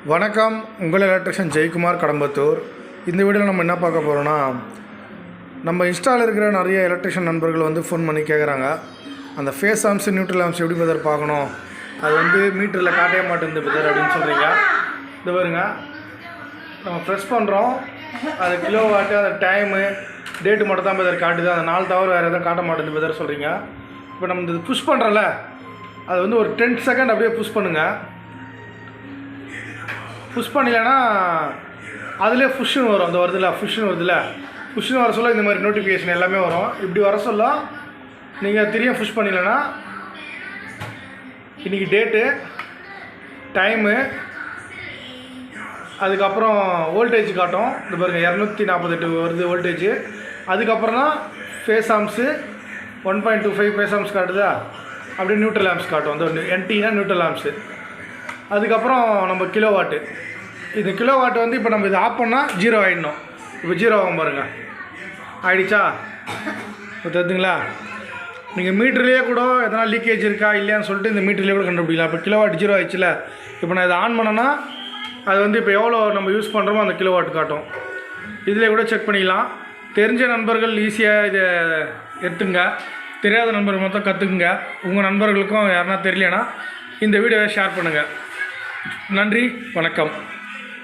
வணக்கம், உங்கள் எலக்ட்ரிஷியன் ஜெயக்குமார், கடம்பத்தூர். இந்த வீடியோவில் நம்ம என்ன பார்க்க போகிறோன்னா, நம்ம இன்ஸ்டாவில் இருக்கிற நிறைய எலக்ட்ரிஷியன் நண்பர்கள் வந்து ஃபோன் பண்ணி கேட்குறாங்க, அந்த ஃபேஸ் ஆம்ஸ் நியூட்ரல் ஆம்ஸ் எப்படி பதர் பார்க்கணும், அது வந்து மீட்டரில் காட்டவே மாட்டேங்குது பதர் அப்படின்னு சொல்கிறீங்க. இது பாருங்க, நம்ம ப்ரெஸ் பண்ணுறோம், அது கிலோ வாட்டு, அந்த டைமு டேட்டு மட்டும் தான் பதர் காட்டுது, அந்த 4 தவிர வேறு எதுவும் காட்ட மாட்டேங்குது பதர் சொல்கிறீங்க. இப்போ நம்ம இது புஷ் பண்ணுறோம்ல, அது வந்து ஒரு 10 செகண்ட் அப்படியே புஷ் பண்ணுங்கள். புஷ் பண்ணலைன்னா அதிலே புஷ்ஷுன்னு வரும், அந்த வருதுல புஷ்ஷுன்னு வர சொல்ல இந்த மாதிரி நோட்டிஃபிகேஷன் எல்லாமே வரும். இப்படி வர சொல்ல நீங்கள் திரும்ப புஷ் பண்ணலைன்னா இன்றைக்கி டேட்டு, டைமு, அதுக்கப்புறம் வோல்டேஜ் காட்டும். இந்த பாருங்கள் 248 வருது வோல்டேஜ். அதுக்கப்புறம் தான் ஃபேஸ் ஆம்ஸு 1.25 ஃபேஸ் ஆம்ஸ் காட்டுதா, அப்படியே நியூட்ரல் ஆம்ஸ் காட்டும். அந்த என்டினா நியூட்ரல் ஆம்ஸு. அதுக்கப்புறம் நம்ம கிலோ வாட்டு, இது கிலோ வாட்டு வந்து இப்போ நம்ம இதை ஆஃப் பண்ணால் 0 ஆகிடணும். இப்போ 0 ஆகும் பாருங்கள், ஆகிடுச்சா? இப்போ தெரிஞ்சுங்களா? நீங்கள் மீட்டர்லேயே கூட எதனா லீக்கேஜ் இருக்கா இல்லையான்னு சொல்லிட்டு இந்த மீட்டர்லேயே கூட கண்டுபிடிக்கலாம். இப்போ கிலோ வாட் 0 ஆகிடுச்சுல, இப்போ நான் இதை ஆன் பண்ணேன்னா அது வந்து இப்போ எவ்வளோ நம்ம யூஸ் பண்ணுறோமோ அந்த கிலோ வாட் காட்டும். இதில் கூட செக் பண்ணிக்கலாம். தெரிஞ்ச நண்பர்கள் ஈஸியாக இதை எடுத்துங்க, தெரியாத நண்பர்கள் மொத்தம் கற்றுக்குங்க. உங்கள் நண்பர்களுக்கும் யாருன்னா தெரியலனா இந்த வீடியோவை ஷேர் பண்ணுங்கள். நன்றி, வணக்கம்.